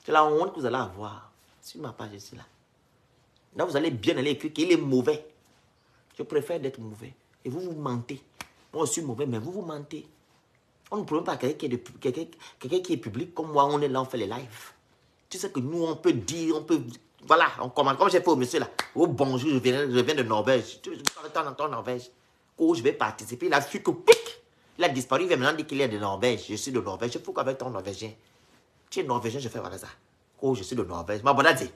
C'est la honte que vous allez avoir. Sur ma page ici, là. Là, vous allez bien aller écrire qu'il est mauvais. Je préfère d'être mauvais. Et vous, vous mentez. Moi, je suis mauvais, mais vous, vous mentez. On ne prend pas quelqu'un qui est public comme moi, on est là, on fait les lives. Tu sais que nous, on peut dire, on peut... Voilà, on commande. Comme j'ai fait au monsieur là. Oh bonjour, je viens de Norvège. Tu es en Norvège. Oh, je vais participer. Il a fui que pic. Il a disparu. Il vient maintenant dire qu'il est de Norvège. Je suis de Norvège. Je fous qu'avec ton Norvégien. Tu es Norvégien, je fais voilà ça. Oh, je suis de Norvège. Ma bonne dit.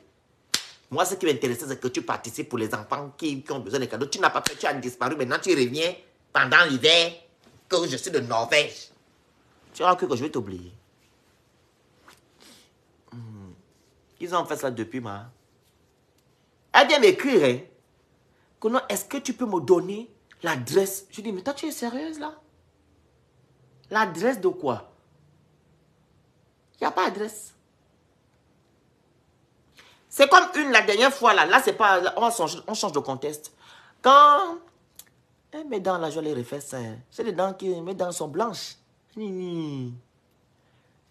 Moi, ce qui m'intéressait, c'est que tu participes pour les enfants qui ont besoin de cadeaux. Tu n'as pas fait, tu as disparu. Maintenant, tu reviens pendant l'hiver que je suis de Norvège. Tu vois que je vais t'oublier. Ils ont fait ça depuis, ma. Elle vient m'écrire, hein. Que non, est-ce que tu peux me donner l'adresse? Je dis, mais toi, tu es sérieuse, là? L'adresse de quoi? Il n'y a pas d'adresse. C'est comme la dernière fois, là. Là, c'est pas... Là, on change de contexte. Quand... mes dents, là, je les refais ça. C'est les dents qui... Mes dents sont blanches. Je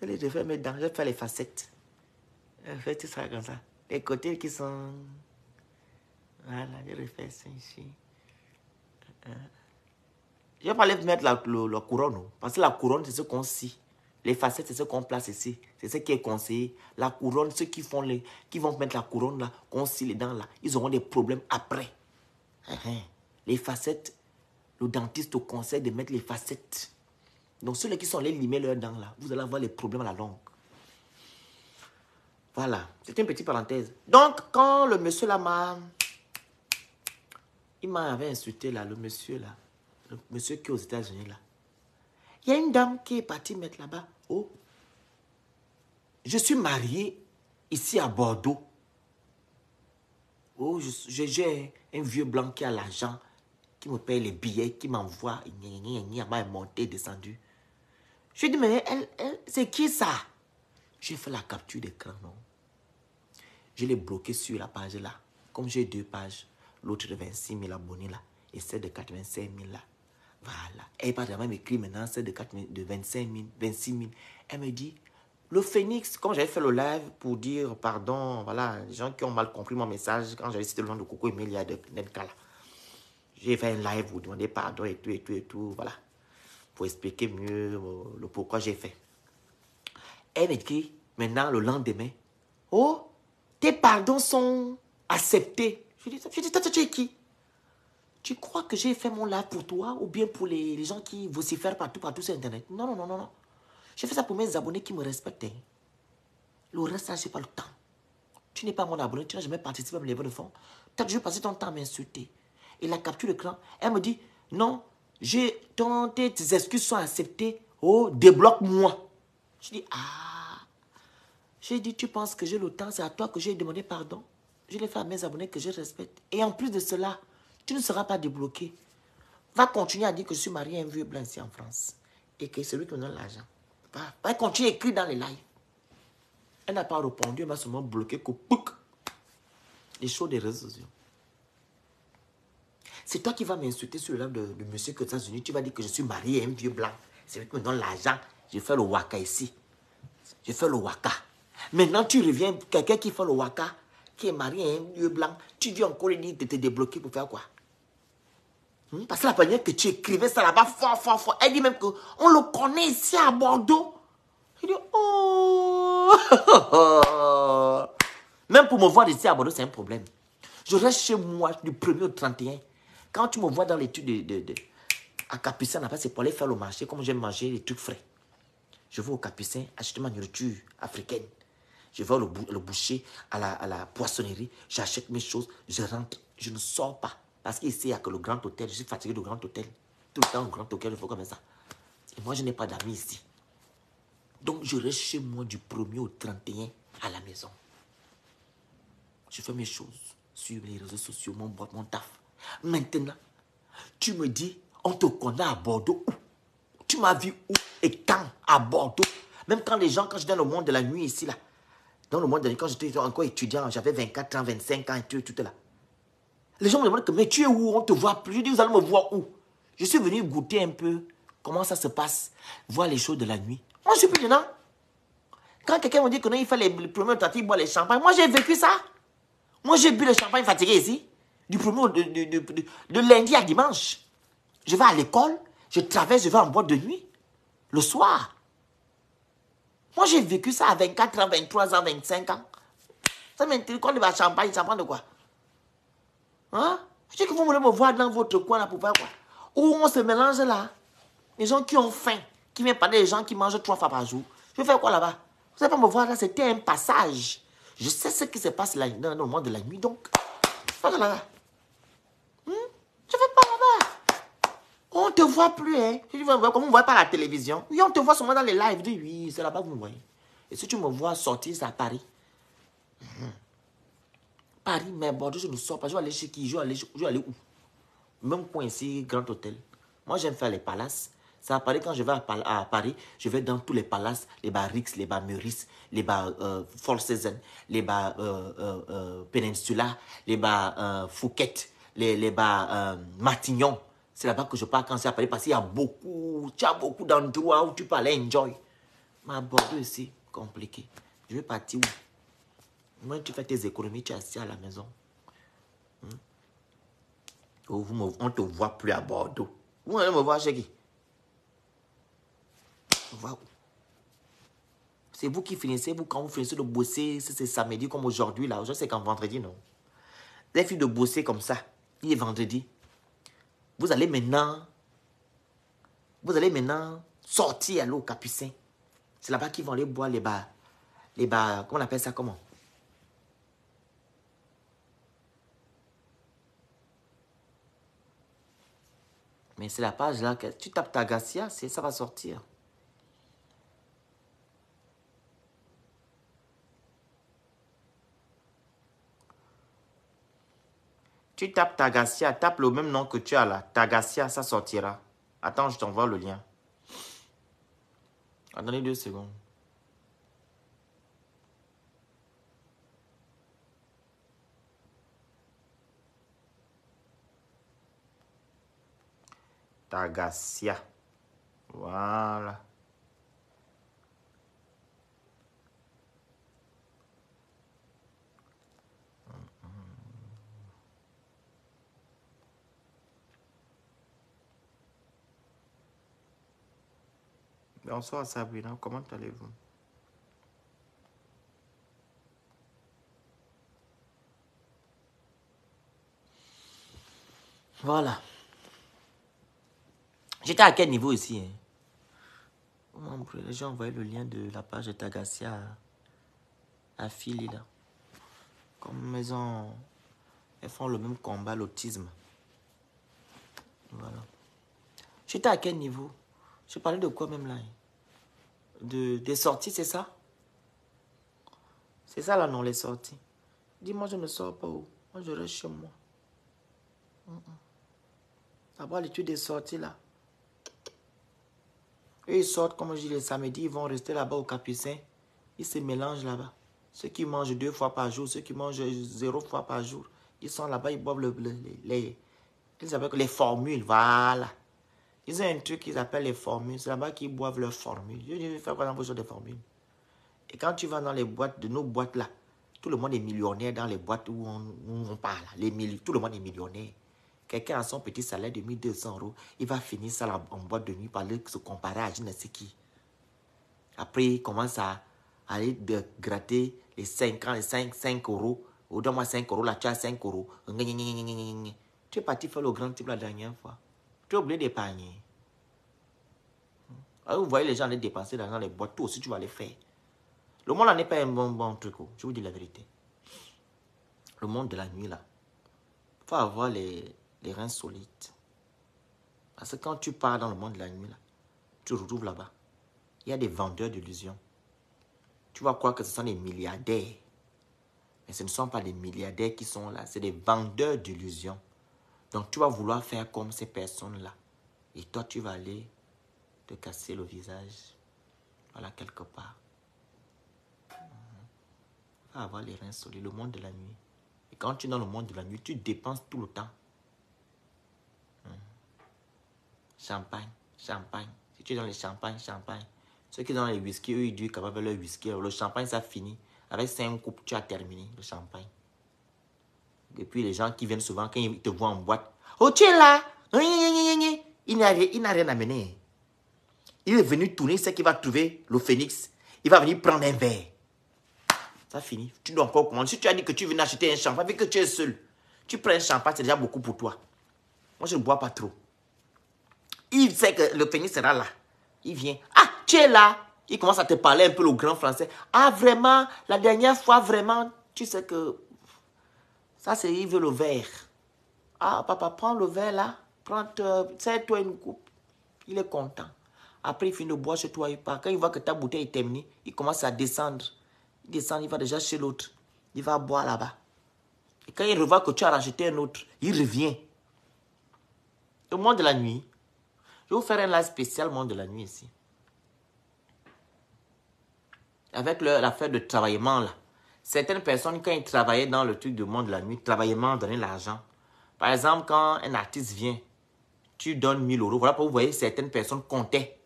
les refais mes dents. Je fais les facettes. Je fais tout ça comme ça. Les côtés qui sont... Voilà, je refais ça ici. Je vais pas aller mettre la couronne. Parce que la couronne, c'est ce qu'on scie. Les facettes, c'est ce qu'on place ici. C'est ce qui est conseillé. La couronne, ceux qui vont mettre la couronne là, qu'on scie les dents là, ils auront des problèmes après. Les facettes, le dentiste te conseille de mettre les facettes. Donc ceux qui sont allés limer leurs dents là, vous allez avoir les problèmes à la longue. Voilà, c'est une petite parenthèse. Donc, quand le monsieur là il m'avait insulté là, le monsieur qui est aux États-Unis là. Il y a une dame qui est partie mettre là-bas. Oh, je suis marié ici à Bordeaux. Oh, j'ai un vieux blanc qui a l'argent, qui me paye les billets, qui m'envoie. Elle m'a monté, descendu. Je lui ai dit, mais c'est qui ça? J'ai fait la capture d'écran, non? Je l'ai bloqué sur la page là. Comme j'ai 2 pages, l'autre de 26 000 abonnés là, et celle de 85 000 là. Voilà. Elle pas vraiment m'écrit maintenant, celle de 25 000, 26 000. Elle me dit, le Phoenix, comme j'avais fait le live pour dire pardon, voilà, les gens qui ont mal compris mon message, quand j'avais cité le nom de Coco Emilia de Nedka là. J'ai fait un live pour demander pardon et tout, voilà. Pour expliquer mieux le pourquoi j'ai fait. Elle m'écrit maintenant le lendemain, oh, tes pardons sont acceptés. Je dis, toi, tu es qui? Tu crois que j'ai fait mon live pour toi ou bien pour les gens qui vocifèrent partout sur Internet? Non, non, non, non. J'ai fait ça pour mes abonnés qui me respectent. Le reste, ça, je n'ai pas le temps. Tu n'es pas mon abonné, tu n'as jamais participé à me lever de fond. Tu as toujours passé ton temps à m'insulter. Et la capture d'écran, elle me dit, non, tes excuses sont acceptées. Oh, débloque-moi. Je dis, ah. J'ai dit, tu penses que j'ai le temps, c'est à toi que j'ai demandé pardon. Je l'ai fait à mes abonnés que je respecte. Et en plus de cela, tu ne seras pas débloqué. Va continuer à dire que je suis marié à un vieux blanc ici en France. Et que c'est lui qui me donne l'argent. Va continuer à écrire dans les lives. Elle n'a pas répondu, elle m'a seulement bloqué. Les choses des réseaux sociaux. C'est toi qui vas m'insulter sur le live de monsieur aux États-Unis. Tu vas dire que je suis marié à un vieux blanc. C'est lui qui me donne l'argent. Je fais le waka ici. Je fais le waka. Maintenant, tu reviens, quelqu'un qui fait le waka, qui est marié à un vieux blanc, tu viens encore lui dire de te débloquer pour faire quoi? Parce que la manière que tu écrivais ça là-bas, fort, fort, fort. Elle dit même qu'on le connaît ici à Bordeaux. Il dit, oh. Même pour me voir ici à Bordeaux, c'est un problème. Je reste chez moi du 1er au 31. Quand tu me vois dans l'étude à Capucin, là-bas, c'est pour aller faire le marché, comme j'aime manger les trucs frais. Je vais au Capucin acheter ma nourriture africaine. Je vais au boucher, à la poissonnerie, j'achète mes choses, je rentre, je ne sors pas. Parce qu'ici, il n'y a que le grand hôtel, je suis fatigué du grand hôtel. Tout le temps, au grand hôtel, il faut comme ça. Et moi, je n'ai pas d'amis ici. Donc, je reste chez moi du 1er au 31 à la maison. Je fais mes choses sur les réseaux sociaux, mon taf. Maintenant, tu me dis, on te connaît à Bordeaux où? Tu m'as vu où et quand à Bordeaux? Même quand les gens, quand je dans le monde de la nuit ici, là, dans le monde de la nuit, quand j'étais encore étudiant, j'avais 24 ans, 25 ans et tout là. Les gens me demandent que, mais tu es où? On te voit plus. Je dis, vous allez me voir où? Je suis venu goûter un peu comment ça se passe, voir les choses de la nuit. Moi, je suis plus dedans. Quand quelqu'un me dit que non, il fait les premiers tentatives, il boit les champagnes, moi, j'ai vécu ça. Moi, j'ai bu le champagne fatigué ici, du de lundi à dimanche. Je vais à l'école, je traverse, je vais en boîte de nuit, le soir. Moi, j'ai vécu ça à 24 ans, 23 ans, 25 ans. Ça m'intéresse, quand il va champagne de quoi? Hein? Je dis que vous voulez me voir dans votre coin là pour faire quoi? Où on se mélange là. Les gens qui ont faim, qui viennent parler des gens qui mangent 3 fois par jour. Je vais faire quoi là-bas? Vous n'allez pas me voir là, c'était un passage. Je sais ce qui se passe là, dans le monde de la nuit, donc. Voilà là. Je ne vais pas là-bas. On ne te voit plus, hein. Comme on ne voit pas la télévision. Oui, on te voit seulement dans les lives. Dis, oui, c'est là-bas que vous me voyez. Et si tu me vois sortir, c'est à Paris. Paris, mais Bordeaux, je ne sors pas. Je vais aller chez qui? Je vais aller où? Même coin ici, Grand Hôtel. Moi, j'aime faire les palaces. Ça à Paris, quand je vais à Paris, je vais dans tous les palaces, les bars Rix, les bars Meurice, les bars Four Seasons, les bars Peninsula, les bars Phuket, les bars Matignon. C'est là-bas que je pars quand c'est à Paris parce qu'il y a beaucoup, tu as beaucoup d'endroits où tu peux aller enjoy. Mais à Bordeaux ici, compliqué. Je vais partir où? Moi, tu fais tes économies, tu es assis à la maison. On ne te voit plus à Bordeaux. Vous allez me voir chez qui? C'est vous qui finissez, vous, quand vous finissez de bosser, c'est samedi comme aujourd'hui, là. Aujourd'hui, c'est quand vendredi, non? Vous avez fini de bosser comme ça. Il est vendredi. Vous allez maintenant sortir aller au Capucin. C'est là-bas qu'ils vont aller boire les bars. Les bars, comment on appelle ça, comment? Mais c'est la page là, que tu tapes Tagasia, ça va sortir. Tu tapes Tagasia, tape le même nom que tu as là. Tagasia, ça sortira. Attends, je t'envoie le lien. Attendez 2 secondes. Tagasia. Voilà. Bonsoir Sabrina, comment allez-vous? Voilà. J'étais à quel niveau ici? J'ai envoyé le lien de la page de Tagasia à Philly là. Comme elles font le même combat, l'autisme. Voilà. J'étais à quel niveau? Je parlais de quoi même là? Des sorties, c'est ça? C'est ça là, non, les sorties. Dis-moi, je ne sors pas où? Moi, je reste chez moi. D'abord, l'étude des sorties là. Eux, ils sortent, comme je dis, les samedis, ils vont rester là-bas au Capucin. Ils se mélangent là-bas. Ceux qui mangent 2 fois par jour, ceux qui mangent 0 fois par jour, ils sont là-bas, ils boivent les formules, voilà. Ils ont un truc qu'ils appellent les formules. C'est là-bas qu'ils boivent leurs formules. Je vais faire quoi dans vos choses des formules? Et quand tu vas dans les boîtes, de nos boîtes là, tout le monde est millionnaire dans les boîtes où on parle. Tout le monde est millionnaire. Quelqu'un a son petit salaire de 1200 euros. Il va finir ça là, en boîte de nuit par aller se comparer à je ne sais qui. Après, il commence à aller de gratter les 5 euros. Ou donne-moi 5 euros, là, tu as 5 euros. Tu es parti faire le grand type la dernière fois. Tu as oublié d'épargner. Vous voyez les gens aller dépenser dans les boîtes. Toi aussi, tu vas les faire. Le monde n'est pas un bon truc. Je vous dis la vérité. Le monde de la nuit, là. Il faut avoir les reins solides. Parce que quand tu pars dans le monde de la nuit, là, tu retrouves là-bas. Il y a des vendeurs d'illusions. Tu vas croire que ce sont des milliardaires. Mais ce ne sont pas des milliardaires qui sont là. C'est des vendeurs d'illusions. Donc, tu vas vouloir faire comme ces personnes-là. Et toi, tu vas aller te casser le visage. Voilà, quelque part. Il faut avoir les reins solides. Le monde de la nuit. Et quand tu es dans le monde de la nuit, tu dépenses tout le temps. Champagne, champagne. Si tu es dans les champagnes, champagne. Ceux qui sont dans les whisky, eux, ils disent quand même leur whisky. Alors, le champagne, ça finit. Avec 5 coupes, tu as terminé le champagne. Et puis, les gens qui viennent souvent, quand ils te voient en boîte. Oh, tu es là! Il n'a rien amené. Il est venu tourner, c'est qu'il va trouver le phénix. Il va venir prendre un verre. Ça finit. Tu dois encore commander. Si tu as dit que tu venais acheter un champagne, vu que tu es seul, tu prends un champagne, c'est déjà beaucoup pour toi. Moi, je ne bois pas trop. Il sait que le phénix sera là. Il vient. Ah, tu es là. Il commence à te parler un peu le grand français. Ah, vraiment, la dernière fois, vraiment, tu sais que... Ça, c'est il veut le verre. Ah, papa, prends le verre là. Serre-toi une coupe. Il est content. Après, il finit de boire chez toi, il part. Quand il voit que ta bouteille est terminée, il commence à descendre. Il descend, il va déjà chez l'autre. Il va boire là-bas. Et quand il revoit que tu as racheté un autre, il revient. Au monde de la nuit, je vais vous faire un live spécial monde de la nuit ici. Avec l'affaire de travaillement là. Certaines personnes, quand ils travaillaient dans le truc du monde de la nuit, travaillement, donner l'argent. Par exemple, quand un artiste vient, tu donnes 1000 euros. Voilà pourquoi vous voyez certaines personnes comptaient.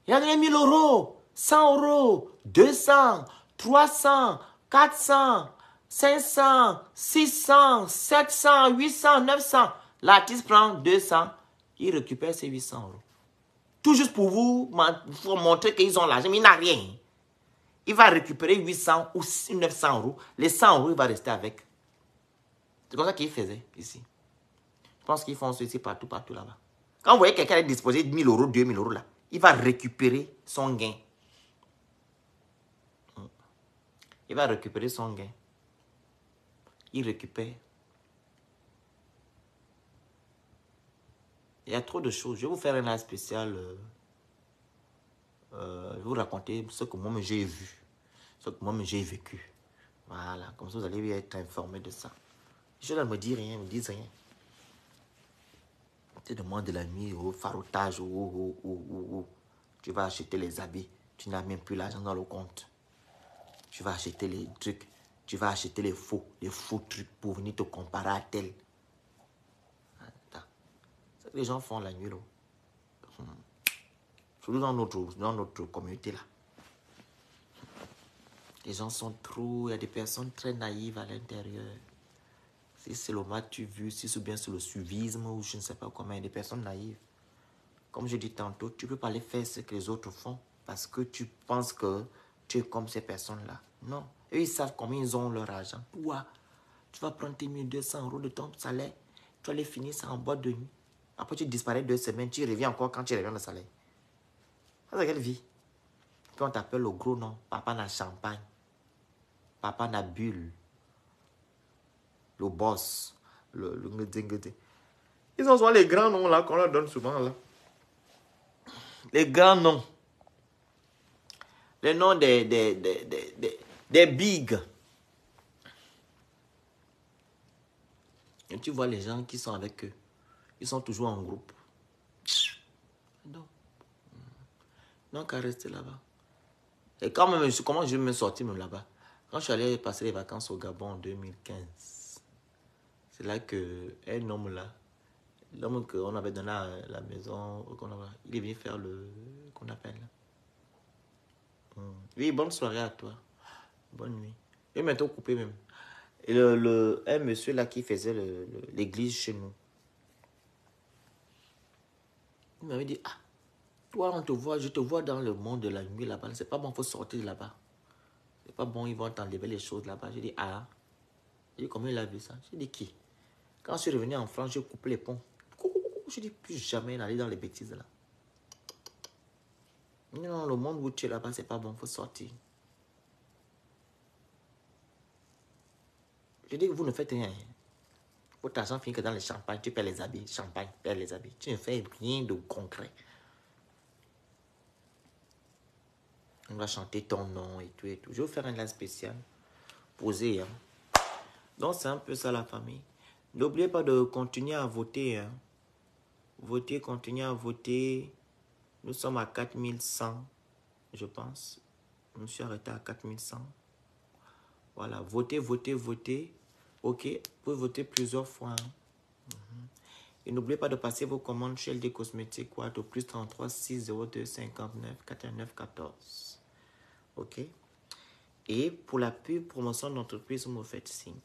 Il a donné 1000 euros, 100 euros, 200, 300, 400, 500, 600, 700, 800, 900. L'artiste prend 200, il récupère ses 800 euros. Tout juste pour vous montrer qu'ils ont l'argent, mais il n'a rien. Il va récupérer 800 ou 900 euros. Les 100 euros, il va rester avec. C'est comme ça qu'il faisait ici. Je pense qu'ils font ceci partout là-bas. Quand vous voyez quelqu'un est disposé de 1000 euros, 2000 euros là, il va récupérer son gain. Il va récupérer son gain. Il récupère. Il y a trop de choses. Je vais vous faire un live spécial. Je vais vous raconter ce que moi j'ai vu. Ce que moi j'ai vécu. Voilà. Comme ça, vous allez être informé de ça. Je ne me dis rien, ne me dis rien. Tu te demandes de la nuit, au farotage, tu vas acheter les habits. Tu n'as même plus l'argent dans le compte. Tu vas acheter les trucs. Tu vas acheter les faux trucs pour venir te comparer à tel. C'est ce que les gens font la nuit. Là. Surtout dans notre communauté là. Les gens sont trop... Il y a des personnes très naïves à l'intérieur. Si c'est le mal-tu vu, si c'est bien sur le suivisme ou je ne sais pas comment, il y a des personnes naïves. Comme je dis tantôt, tu ne peux pas aller faire ce que les autres font parce que tu penses que tu es comme ces personnes-là. Non. Eux, ils savent combien ils ont leur argent. Toi, tu vas prendre tes 1200 euros de ton salaire, tu vas les finir ça en boîte de nuit. Après, tu disparais 2 semaines, tu reviens encore quand tu reviens le salaire. Ça, c'est quelle vie? Puis on t'appelle le gros nom. Papa n'a champagne. Papa n'a bulle. Le boss. Le Ils ont souvent les grands noms là qu'on leur donne souvent là. Les grands noms. Les noms des bigs. Et tu vois les gens qui sont avec eux. Ils sont toujours en groupe. Donc à rester là-bas. Et quand même, comment je vais me sortir même là-bas? Quand je suis allé passer les vacances au Gabon en 2015, c'est là que un homme là, l'homme qu'on avait donné à la maison, il est venu faire le qu'on appelle. Oui, bonne soirée à toi. Bonne nuit. Il est maintenant coupé même. Et un monsieur là qui faisait l'église chez nous. Il m'avait dit, ah, toi, on te voit, je te vois dans le monde de la nuit là-bas. C'est pas bon, il faut sortir de là-bas. C'est pas bon, ils vont t'enlever les choses là-bas. J'ai dit, ah. J'ai dit, comment il a vu ça? J'ai dit, qui? Quand je suis revenu en France, j'ai coupé les ponts. Je dis, plus jamais n'aller dans les bêtises là. Non, le monde où tu es là-bas, c'est pas bon, il faut sortir. Je dis que vous ne faites rien. Votre argent finit que dans le champagne, tu perds les habits. Champagne, perds les habits. Tu ne fais rien de concret. On va chanter ton nom et tout et tout. Je vais vous faire un live spécial. Posé, hein. Donc, c'est un peu ça la famille. N'oubliez pas de continuer à voter. Hein. Votez, continuez à voter. Nous sommes à 4100, je pense. Je me suis arrêté à 4100. Voilà, votez, votez, votez. Ok, vous pouvez voter plusieurs fois. Hein. Et n'oubliez pas de passer vos commandes chez LD Cosmétiques au plus 33 602 59 89 14. Ok. Et pour la pub promotion d'entreprise, vous me faites signe.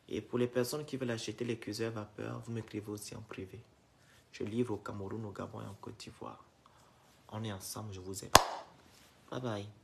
Et pour les personnes qui veulent acheter les cuiseurs vapeur, vous m'écrivez aussi en privé. Je livre au Cameroun, au Gabon et en Côte d'Ivoire. On est ensemble, je vous aime. Bye bye.